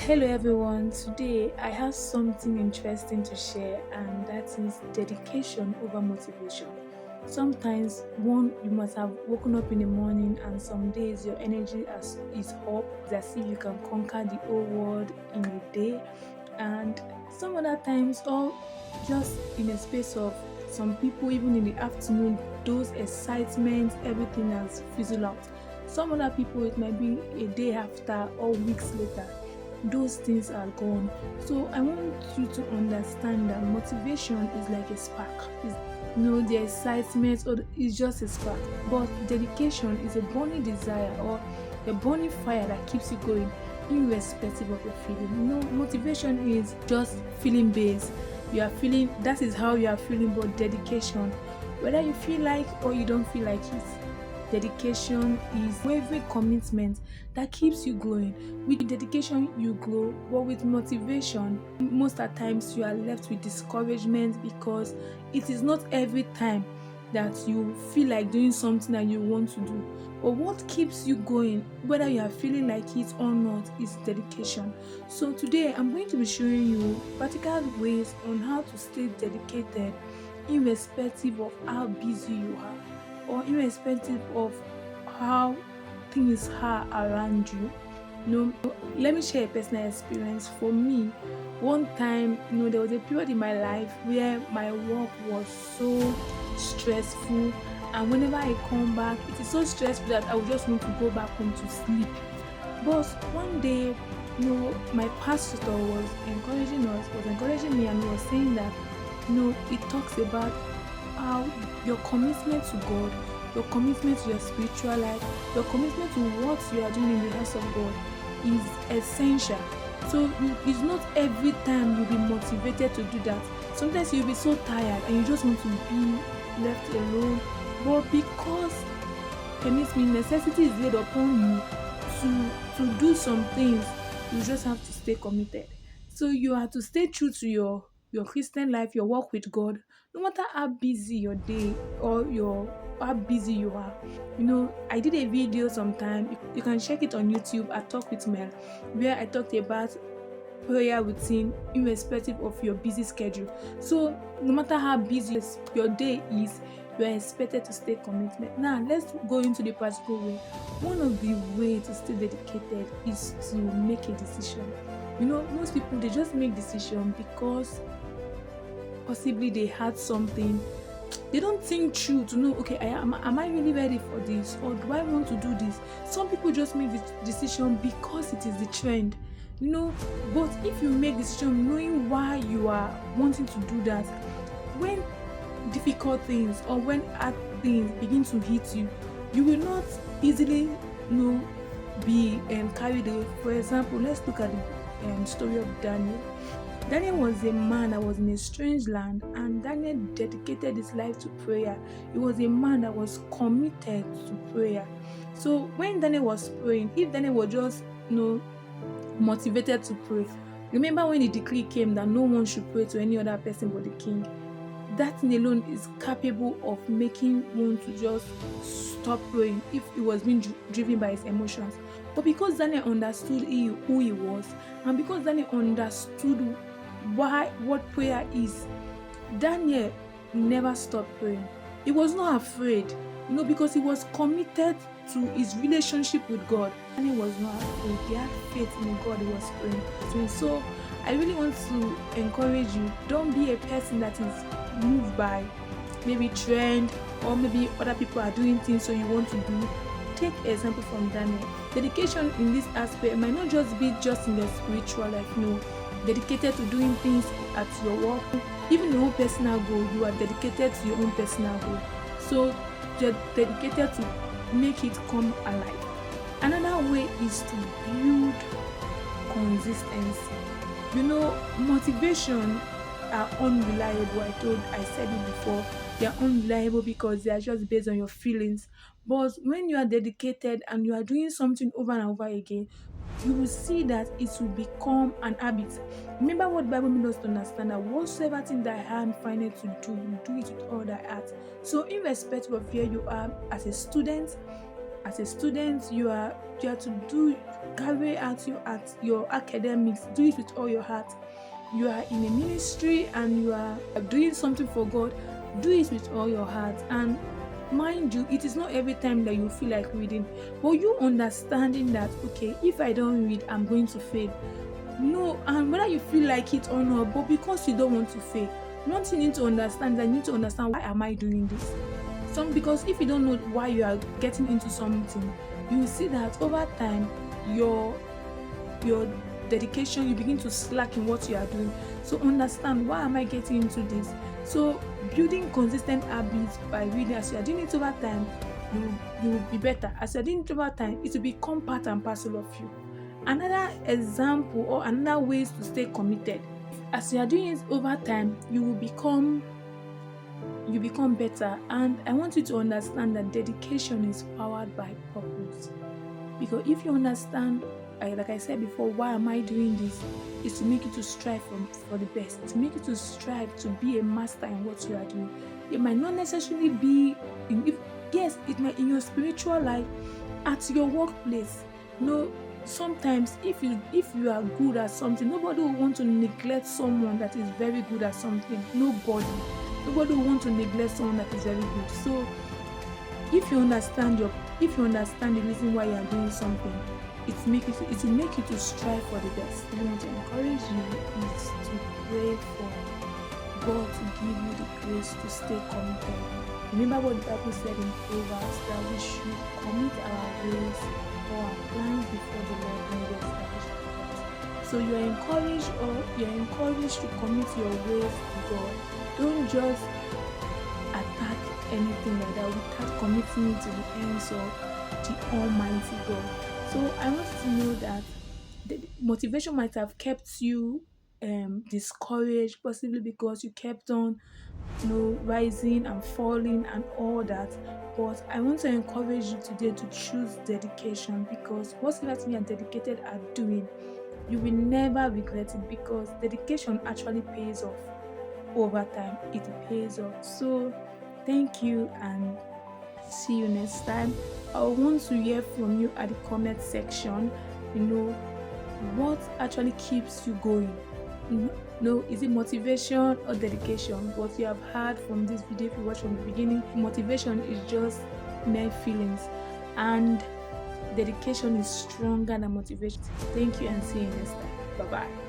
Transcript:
Hello everyone. Today I have something interesting to share, and that is dedication over motivation. Sometimes one you must have woken up in the morning, and some days your energy is up, it's as if you can conquer the whole world in a day, and some other times, or just in a space of some people, even in the afternoon, those excitements, everything has fizzled out. Some other people, it might be a day after or weeks later, those things are gone. So I want you to understand that motivation is like a spark. It's, the excitement or it's just a spark. But dedication is a burning desire or a burning fire that keeps you going irrespective of your feeling. Motivation is just feeling based. You are feeling, that is how you are feeling, but dedication, whether you feel like or you don't feel like it, dedication is wavering commitment that keeps you going. With dedication you grow, but with motivation most at times you are left with discouragement, because it is not every time that you feel like doing something that you want to do. But what keeps you going, whether you are feeling like it or not, is dedication. So today I'm going to be showing you practical ways on how to stay dedicated irrespective of how busy you are, or irrespective of how things are around you. Let me share a personal experience. For me, one time, there was a period in my life where my work was so stressful, and whenever I come back, it is so stressful that I would just want to go back home to sleep. But one day, my pastor was encouraging me, and he was saying that, it talks about how your commitment to God, your commitment to your spiritual life, your commitment to what you are doing in the house of God is essential. So it's not every time you'll be motivated to do that. Sometimes you'll be so tired and you just want to be left alone. But because permits me, necessity is laid upon you to do some things, you just have to stay committed. So you have to stay true to your Christian life, your walk with God, no matter how busy your day or your how busy you are. I did a video sometime. You can check it on YouTube. I talk with Mel, where I talked about prayer routine irrespective of your busy schedule. So no matter how busy your day is, you are expected to stay committed. Now let's go into the practical way. One of the way to stay dedicated is to make a decision. Most people, they just make decision because possibly they had something. They don't think through to know, okay, am I really ready for this, or do I want to do this? Some people just make the decision because it is the trend. But if you make decision knowing why you are wanting to do that, when difficult things or when hard things begin to hit you, you will not easily be carried away. For example, let's look at the story of Daniel. Daniel was a man that was in a strange land, and Daniel dedicated his life to prayer. He was a man that was committed to prayer. So when Daniel was praying, if Daniel was just motivated to pray, remember when the decree came that no one should pray to any other person but the king, that thing alone is capable of making one to just stop praying if he was being driven by his emotions. But because Daniel understood who he was, and because Daniel understood what prayer is, Daniel never stopped praying. He was not afraid, because he was committed to his relationship with God. Daniel was not afraid. He had faith in the God he was praying. So I really want to encourage you, don't be a person that is moved by maybe trend, or maybe other people are doing things so you want to do. Take example from Daniel. Dedication in this aspect might not just be just in the spiritual life. No, dedicated to doing things at your work, even your own personal goal. You are dedicated to your own personal goal. So you're dedicated to make it come alive. Another way is to build consistency. Motivation are unreliable. I said it before. They are unreliable because they are just based on your feelings. But when you are dedicated and you are doing something over and over again, you will see that it will become an habit. Remember what the Bible made us to understand, that whatsoever thing thy hand findeth to do, you do it with all thy heart. So irrespective of where you are as a student, you are to do carry out your academics, do it with all your heart. You are in a ministry and you are doing something for God, do it with all your heart. And mind you, it is not every time that you feel like reading, but you understanding that okay, if I don't read, I'm going to fail. No, and whether you feel like it or not, but because you don't want to fail, one thing you need to understand is that you need to understand why am I doing this. Because if you don't know why you are getting into something, you will see that over time your dedication, you begin to slack in what you are doing. So understand, why am I getting into this? So building consistent habits by reading, as you are doing it over time, you will be better. As you are doing it over time, it will become part and parcel of you. Another example or another ways to stay committed, as you are doing it over time, you become better. And I want you to understand that dedication is powered by purpose. Because if you understand, like I said before, why am I doing this? Is to make you to strive for the best, to make you to strive to be a master in what you are doing. It might not necessarily be yes, it might in your spiritual life, at your workplace. No, sometimes if you are good at something, nobody will want to neglect someone that is very good at something. Nobody will want to neglect someone that is very good. So if you understand the reason why you are doing something, it will make you to strive for the best. I want to encourage you is to pray for God to give you the grace to stay committed. Remember what the Bible said in Proverbs, that we should commit our ways or our plans before the Lord and we establish our path. So you're encouraged to commit your ways to God. Don't just attack anything like that without committing it to the ends of the Almighty God. So I want you to know that the motivation might have kept you discouraged, possibly because you kept on rising and falling and all that. But I want to encourage you today to choose dedication, because whatever thing you are dedicated at doing, you will never regret it, because dedication actually pays off over time. It pays off. So thank you and see you next time. I want to hear from you at the comment section. What actually keeps you going? No, is it motivation or dedication? What you have heard from this video, if you watch from the beginning, motivation is just mere feelings, and dedication is stronger than motivation. Thank you and see you next time. Bye bye.